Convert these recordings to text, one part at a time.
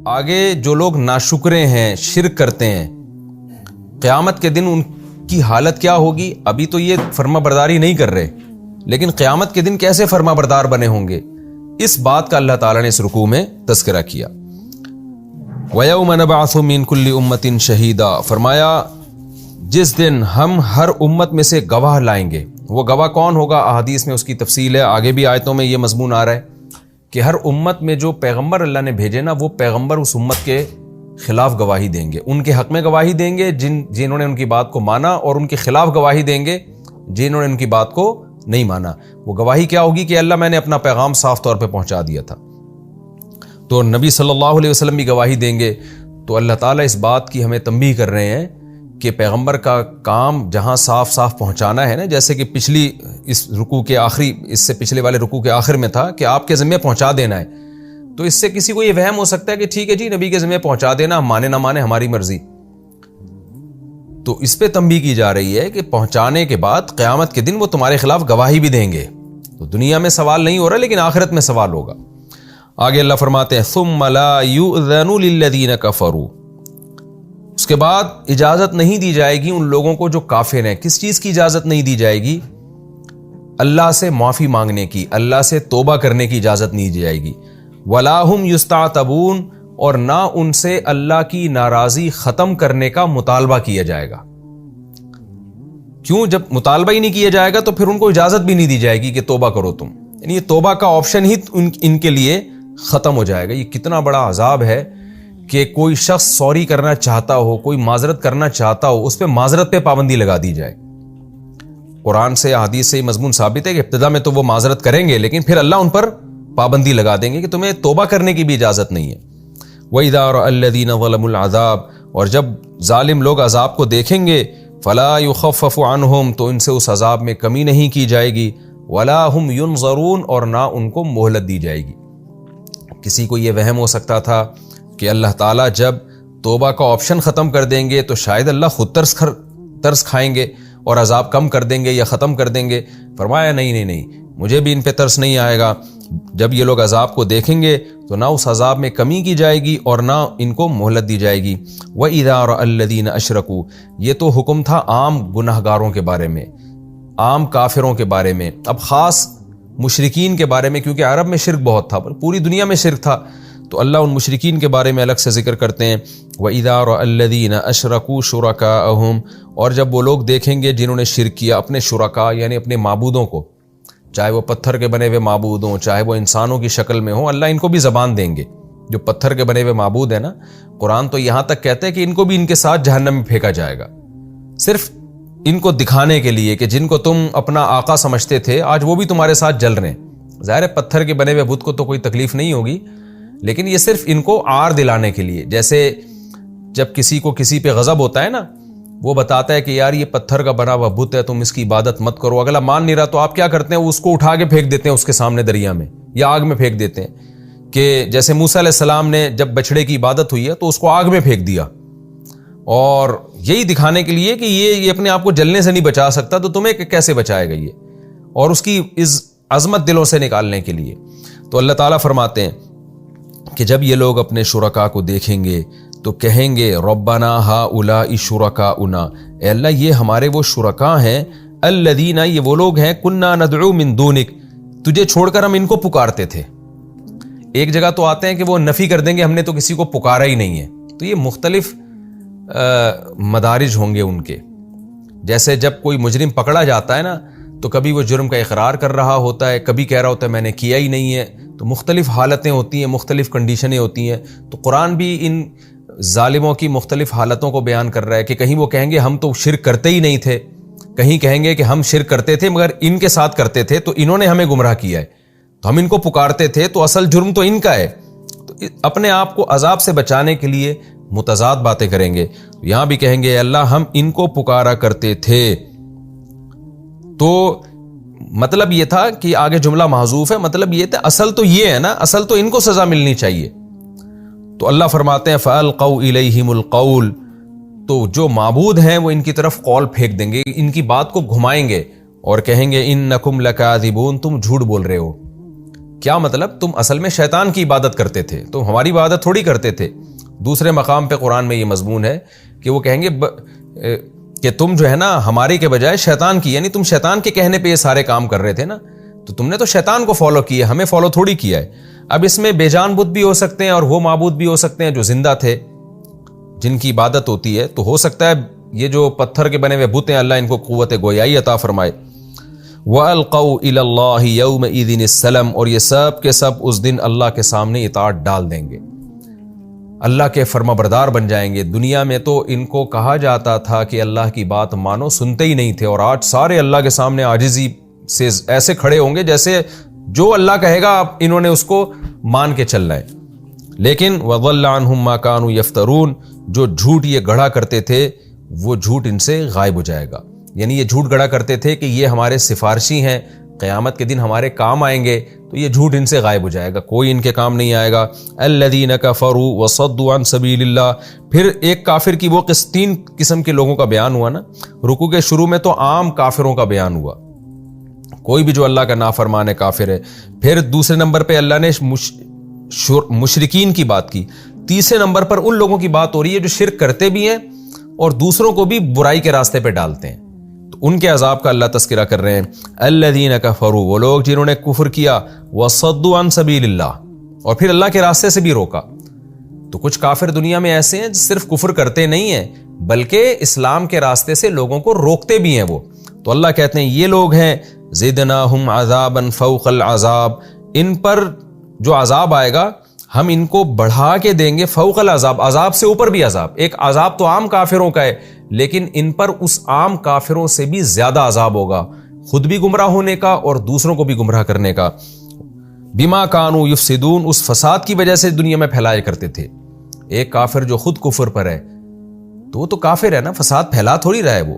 آگے جو لوگ ناشکرے ہیں، شرک کرتے ہیں، قیامت کے دن ان کی حالت کیا ہوگی؟ ابھی تو یہ فرما برداری نہیں کر رہے، لیکن قیامت کے دن کیسے فرما بردار بنے ہوں گے، اس بات کا اللہ تعالیٰ نے اس رکوع میں تذکرہ کیا۔ وَيَوْمَ نَبْعَثُ مِنْ كُلِّ أُمَّةٍ شَهِيدًا، فرمایا جس دن ہم ہر امت میں سے گواہ لائیں گے۔ وہ گواہ کون ہوگا؟ احادیث میں اس کی تفصیل ہے، آگے بھی آیتوں میں یہ مضمون آ رہا ہے کہ ہر امت میں جو پیغمبر اللہ نے بھیجے نا، وہ پیغمبر اس امت کے خلاف گواہی دیں گے، ان کے حق میں گواہی دیں گے جنہوں نے ان کی بات کو مانا، اور ان کے خلاف گواہی دیں گے جنہوں نے ان کی بات کو نہیں مانا۔ وہ گواہی کیا ہوگی کہ اللہ میں نے اپنا پیغام صاف طور پہ پہنچا دیا تھا۔ تو نبی صلی اللہ علیہ وسلم بھی گواہی دیں گے۔ تو اللہ تعالیٰ اس بات کی ہمیں تنبیہ کر رہے ہیں کہ پیغمبر کا کام جہاں صاف صاف پہنچانا ہے نا، جیسے کہ پچھلی اس رکوع کے آخری، اس سے پچھلے والے رکوع کے آخر میں تھا کہ آپ کے ذمہ پہنچا دینا ہے، تو اس سے کسی کو یہ وہم ہو سکتا ہے کہ ٹھیک ہے جی نبی کے ذمہ پہنچا دینا، مانے نہ مانے ہماری مرضی۔ تو اس پہ تنبیہ کی جا رہی ہے کہ پہنچانے کے بعد قیامت کے دن وہ تمہارے خلاف گواہی بھی دیں گے۔ تو دنیا میں سوال نہیں ہو رہا، لیکن آخرت میں سوال ہوگا۔ آگے اللہ فرماتے ہیں ثم لا یؤذن للذین کفروا، اس کے بعد اجازت نہیں دی جائے گی ان لوگوں کو جو کافر ہیں۔ کس چیز کی اجازت نہیں دی جائے گی؟ اللہ سے معافی مانگنے کی، اللہ سے توبہ کرنے کی اجازت نہیں دی جائے گی۔ ولا هم یستعتبون، اور نہ ان سے اللہ کی ناراضی ختم کرنے کا مطالبہ کیا جائے گا۔ کیوں؟ جب مطالبہ ہی نہیں کیا جائے گا تو پھر ان کو اجازت بھی نہیں دی جائے گی کہ توبہ کرو تم، یعنی یہ توبہ کا آپشن ہی ان کے لیے ختم ہو جائے گا۔ یہ کتنا بڑا عذاب ہے کہ کوئی شخص سوری کرنا چاہتا ہو، کوئی معذرت کرنا چاہتا ہو، اس پہ معذرت پہ پابندی لگا دی جائے۔ قرآن سے حدیث سے مضمون ثابت ہے کہ ابتدا میں تو وہ معذرت کریں گے، لیکن پھر اللہ ان پر پابندی لگا دیں گے کہ تمہیں توبہ کرنے کی بھی اجازت نہیں ہے۔ وَإِذَا رَأَى الَّذِينَ ظَلَمُوا الْعَذَابَ، اور جب ظالم لوگ عذاب کو دیکھیں گے، فَلَا يُخَفَّفُ عَنْهُمْ، تو ان سے اس عذاب میں کمی نہیں کی جائے گی، وَلَا هُمْ يُنظَرُونَ، اور نہ ان کو مہلت دی جائے گی۔ کسی کو یہ وہم ہو سکتا تھا کہ اللہ تعالیٰ جب توبہ کا آپشن ختم کر دیں گے تو شاید اللہ خود ترس کھائیں گے اور عذاب کم کر دیں گے یا ختم کر دیں گے۔ فرمایا نہیں، مجھے بھی ان پہ ترس نہیں آئے گا۔ جب یہ لوگ عذاب کو دیکھیں گے تو نہ اس عذاب میں کمی کی جائے گی اور نہ ان کو مہلت دی جائے گی۔ وَإِذَا رَأَى الَّذِينَ أَشْرَكُوا، یہ تو حکم تھا عام گناہ گاروں کے بارے میں، عام کافروں کے بارے میں، اب خاص مشرکین کے بارے میں، کیونکہ عرب میں شرک بہت تھا، پوری دنیا میں شرک تھا، تو اللہ ان مشرکین کے بارے میں الگ سے ذکر کرتے ہیں۔ وَإِذَا رَأَى الَّذِينَ أَشْرَكُوا شُرَكَاءَهُمْ، اور جب وہ لوگ دیکھیں گے جنہوں نے شرک کیا اپنے شرکاء یعنی اپنے معبودوں کو، چاہے وہ پتھر کے بنے ہوئے معبود ہوں، چاہے وہ انسانوں کی شکل میں ہوں، اللہ ان کو بھی زبان دیں گے۔ جو پتھر کے بنے ہوئے معبود ہیں نا، قرآن تو یہاں تک کہتے ہیں کہ ان کو بھی ان کے ساتھ جہنم میں پھینکا جائے گا، صرف ان کو دکھانے کے لیے کہ جن کو تم اپنا آقا سمجھتے تھے آج وہ بھی تمہارے ساتھ جل رہے ہیں۔ ظاہر ہے پتھر کے بنے ہوئے بت کو تو کوئی تکلیف نہیں ہوگی، لیکن یہ صرف ان کو عار دلانے کے لیے، جیسے جب کسی کو کسی پہ غضب ہوتا ہے نا، وہ بتاتا ہے کہ یار یہ پتھر کا بنا ہوا بت ہے، تم اس کی عبادت مت کرو، اگلا مان نہیں رہا تو آپ کیا کرتے ہیں؟ اس کو اٹھا کے پھینک دیتے ہیں اس کے سامنے دریا میں یا آگ میں پھینک دیتے ہیں۔ کہ جیسے موسیٰ علیہ السلام نے جب بچڑے کی عبادت ہوئی ہے تو اس کو آگ میں پھینک دیا، اور یہی دکھانے کے لیے کہ یہ اپنے آپ کو جلنے سے نہیں بچا سکتا تو تمہیں کیسے بچائے گا یہ، اور اس کی اس عظمت دلوں سے نکالنے کے لیے۔ تو اللہ تعالیٰ فرماتے ہیں کہ جب یہ لوگ اپنے شرکاء کو دیکھیں گے تو کہیں گے ربنا ہؤلاء شرکاؤنا، اے اللہ یہ ہمارے وہ شرکاء ہیں، الذین، یہ وہ لوگ ہیں، کنا ندعو من دونک، تجھے چھوڑ کر ہم ان کو پکارتے تھے۔ ایک جگہ تو آتے ہیں کہ وہ نفی کر دیں گے ہم نے تو کسی کو پکارا ہی نہیں ہے، تو یہ مختلف مدارج ہوں گے ان کے۔ جیسے جب کوئی مجرم پکڑا جاتا ہے نا تو کبھی وہ جرم کا اقرار کر رہا ہوتا ہے، کبھی کہہ رہا ہوتا ہے میں نے کیا ہی نہیں ہے، تو مختلف حالتیں ہوتی ہیں، مختلف کنڈیشنیں ہوتی ہیں۔ تو قرآن بھی ان ظالموں کی مختلف حالتوں کو بیان کر رہا ہے کہ کہیں وہ کہیں گے ہم تو شرک کرتے ہی نہیں تھے، کہیں کہیں گے کہ ہم شرک کرتے تھے مگر ان کے ساتھ کرتے تھے تو انہوں نے ہمیں گمراہ کیا ہے، تو ہم ان کو پکارتے تھے تو اصل جرم تو ان کا ہے۔ تو اپنے آپ کو عذاب سے بچانے کے لیے متضاد باتیں کریں گے۔ یہاں بھی کہیں گے اللہ ہم ان کو پکارا کرتے تھے، تو مطلب یہ تھا کہ آگے جملہ محذوف ہے، مطلب یہ تھا اصل تو یہ ہے نا، اصل تو ان کو سزا ملنی چاہیے۔ تو اللہ فرماتے ہیں فَأَلْقَوْا إِلَيْهِمُ الْقَوْلَ، تو جو معبود ہیں وہ ان کی طرف قول پھینک دیں گے، ان کی بات کو گھمائیں گے اور کہیں گے اِنَّكُمْ لَكَاذِبُونَ، تم جھوٹ بول رہے ہو، کیا مطلب؟ تم اصل میں شیطان کی عبادت کرتے تھے، تم ہماری عبادت تھوڑی کرتے تھے۔ دوسرے مقام پہ قرآن میں یہ مضمون ہے کہ وہ کہیں گے کہ تم جو ہے نا ہماری کے بجائے شیطان کی، یعنی تم شیطان کے کہنے پہ یہ سارے کام کر رہے تھے نا، تو تم نے تو شیطان کو فالو کیا، ہمیں فالو تھوڑی کیا ہے۔ اب اس میں بے جان بت بھی ہو سکتے ہیں اور وہ معبود بھی ہو سکتے ہیں جو زندہ تھے، جن کی عبادت ہوتی ہے، تو ہو سکتا ہے یہ جو پتھر کے بنے ہوئے بت ہیں اللہ ان کو قوت گویائی عطا فرمائے۔ وَأَلْقَوْا إِلَى اللَّهِ يَوْمَئِذٍ السَّلَمَ، اور یہ سب کے سب اس دن اللہ کے سامنے اطاعت ڈال دیں گے، اللہ کے فرما بردار بن جائیں گے۔ دنیا میں تو ان کو کہا جاتا تھا کہ اللہ کی بات مانو، سنتے ہی نہیں تھے، اور آج سارے اللہ کے سامنے عاجزی سے ایسے کھڑے ہوں گے جیسے جو اللہ کہے گا انہوں نے اس کو مان کے چلنا ہے۔ لیکن وَضَلَّ عَنْهُمْ مَا كَانُوا يَفْتَرُونَ، جو جھوٹ یہ گڑھا کرتے تھے وہ جھوٹ ان سے غائب ہو جائے گا۔ یعنی یہ جھوٹ گڑھا کرتے تھے کہ یہ ہمارے سفارشی ہیں، قیامت کے دن ہمارے کام آئیں گے، تو یہ جھوٹ ان سے غائب ہو جائے گا، کوئی ان کے کام نہیں آئے گا۔ الذین کفروا وصدوا عن سبیل اللہ، پھر ایک کافر کی وہ تین قسم کے لوگوں کا بیان ہوا نا، رکوع کے شروع میں تو عام کافروں کا بیان ہوا، کوئی بھی جو اللہ کا نافرمان ہے کافر ہے۔ پھر دوسرے نمبر پہ اللہ نے مشرکین کی بات کی، تیسرے نمبر پر ان لوگوں کی بات ہو رہی ہے جو شرک کرتے بھی ہیں اور دوسروں کو بھی برائی کے راستے پہ ڈالتے ہیں، تو ان کے عذاب کا اللہ تذکرہ کر رہے ہیں۔ الذین کفروا، وہ لوگ جنہوں نے کفر کیا، وصدوا عن سبیل اللہ، اور پھر اللہ کے راستے سے بھی روکا۔ تو کچھ کافر دنیا میں ایسے ہیں صرف کفر کرتے نہیں ہیں بلکہ اسلام کے راستے سے لوگوں کو روکتے بھی ہیں وہ، تو اللہ کہتے ہیں یہ لوگ ہیں زدناہم عذابا فوق العذاب، ان پر جو عذاب آئے گا ہم ان کو بڑھا کے دیں گے، فوق العذاب، عذاب سے اوپر بھی عذاب۔ ایک عذاب تو عام کافروں کا ہے لیکن ان پر اس عام کافروں سے بھی زیادہ عذاب ہوگا، خود بھی گمراہ ہونے کا اور دوسروں کو بھی گمراہ کرنے کا۔ بما کانوا یفسدون، اس فساد کی وجہ سے دنیا میں پھیلایا کرتے تھے۔ ایک کافر جو خود کفر پر ہے تو وہ تو کافر ہے نا، فساد پھیلا تھوڑی رہا ہے وہ،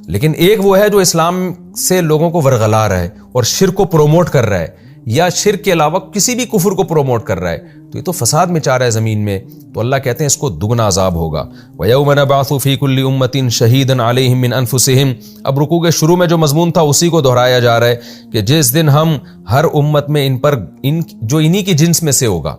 لیکن ایک وہ ہے جو اسلام سے لوگوں کو ورغلا رہا ہے اور شرک کو پروموٹ کر رہا ہے یا شرک کے علاوہ کسی بھی کفر کو پروموٹ کر رہا ہے، تو یہ تو فساد مچا رہا ہے زمین میں، تو اللہ کہتے ہیں اس کو دگنا عذاب ہوگا۔ وَيَوْمَ نَبْعَثُ فِي كُلِّ أُمَّةٍ شَهِيدًا عَلَيْهِمْ مِنْ أَنفُسِهِمْ، اب رکوع کے شروع میں جو مضمون تھا اسی کو دہرایا جا رہا ہے کہ جس دن ہم ہر امت میں ان پر جو انہی کی جنس میں سے ہوگا،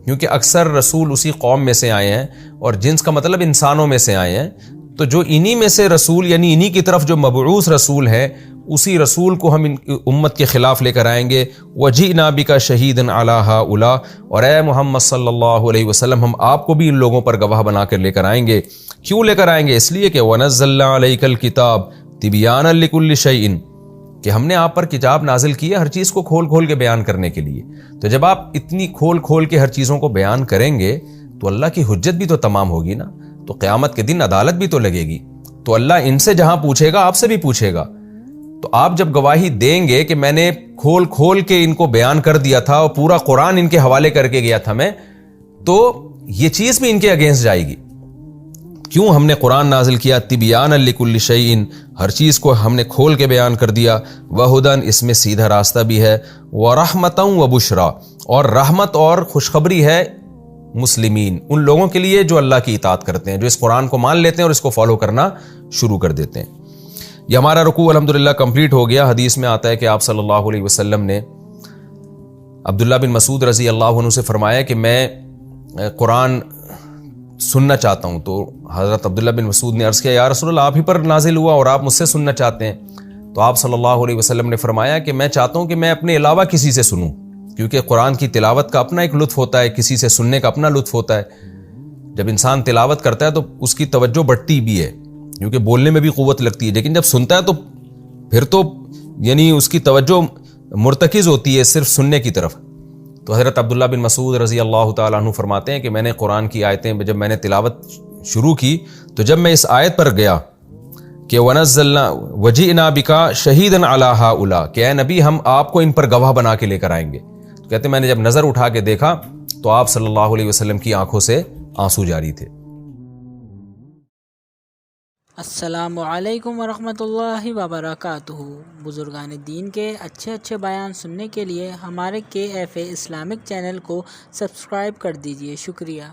کیونکہ اکثر رسول اسی قوم میں سے آئے ہیں اور جنس کا مطلب انسانوں میں سے آئے ہیں، تو جو انہی میں سے رسول یعنی انہی کی طرف جو مبعوث رسول ہے اسی رسول کو ہم ان امت کے خلاف لے کر آئیں گے۔ وَجِئْنَا بِكَ شَهِيدًا عَلَىٰ هَٰؤُلَاءِ، اور اے محمد صلی اللہ علیہ وسلم ہم آپ کو بھی ان لوگوں پر گواہ بنا کر لے کر آئیں گے۔ کیوں لے کر آئیں گے؟ اس لیے کہ وَنَزَّلْنَا عَلَيْكَ الْكِتَابَ تِبْيَانًا لِكُلِّ شَيْءٍ، کہ ہم نے آپ پر کتاب نازل کی ہے ہر چیز کو کھول کھول کے بیان کرنے کے لیے۔ تو جب آپ اتنی کھول کھول کے ہر چیزوں کو بیان کریں گے تو اللہ کی حجت بھی تو تمام ہوگی نا، تو قیامت کے دن عدالت بھی تو لگے گی، تو اللہ ان سے جہاں پوچھے گا آپ سے بھی پوچھے گا۔ تو آپ جب گواہی دیں گے کہ میں نے کھول کھول کے ان کو بیان کر دیا تھا اور پورا قرآن ان کے حوالے کر کے گیا تھا میں، تو یہ چیز بھی ان کے اگینسٹ جائے گی۔ کیوں ہم نے قرآن نازل کیا؟ تبیانا لکل شیء، ہر چیز کو ہم نے کھول کے بیان کر دیا۔ وہدن، اس میں سیدھا راستہ بھی ہے، ورحمتا وبشرا، اور رحمت اور خوشخبری ہے مسلمین، ان لوگوں کے لیے جو اللہ کی اطاعت کرتے ہیں، جو اس قرآن کو مان لیتے ہیں اور اس کو فالو کرنا شروع کر دیتے ہیں۔ یہ ہمارا رکوع الحمدللہ کمپلیٹ ہو گیا۔ حدیث میں آتا ہے کہ آپ صلی اللہ علیہ وسلم نے عبداللہ بن مسعود رضی اللہ عنہ سے فرمایا کہ میں قرآن سننا چاہتا ہوں، تو حضرت عبداللہ بن مسعود نے عرض کیا یا رسول اللہ آپ ہی پر نازل ہوا اور آپ مجھ سے سننا چاہتے ہیں؟ تو آپ صلی اللہ علیہ وسلم نے فرمایا کہ میں چاہتا ہوں کہ میں اپنے علاوہ کسی سے سنوں، کیونکہ قرآن کی تلاوت کا اپنا ایک لطف ہوتا ہے، کسی سے سننے کا اپنا لطف ہوتا ہے۔ جب انسان تلاوت کرتا ہے تو اس کی توجہ بڑھتی بھی ہے، کیونکہ بولنے میں بھی قوت لگتی ہے، لیکن جب سنتا ہے تو پھر تو یعنی اس کی توجہ مرتکز ہوتی ہے صرف سننے کی طرف۔ تو حضرت عبداللہ بن مسعود رضی اللہ تعالیٰ عنہ فرماتے ہیں کہ میں نے قرآن کی آیتیں جب میں نے تلاوت شروع کی تو جب میں اس آیت پر گیا کہ وَنَزَّلْنَا وَجِئْنَا بِكَ شَهِيدًا عَلَىٰ هَٰؤُلَاءِ، کہ اے نبی ہم آپ کو ان پر گواہ بنا کے لے کر آئیں گے، تو کہتے ہیں میں نے جب نظر اٹھا کے دیکھا تو آپ صلی اللہ علیہ وسلم کی آنکھوں سے آنسو جاری تھے۔ السلام علیکم ورحمۃ اللہ وبرکاتہ۔ بزرگان دین کے اچھے بیان سننے کے لیے ہمارے KFA اسلامک چینل کو سبسکرائب کر دیجیے، شکریہ۔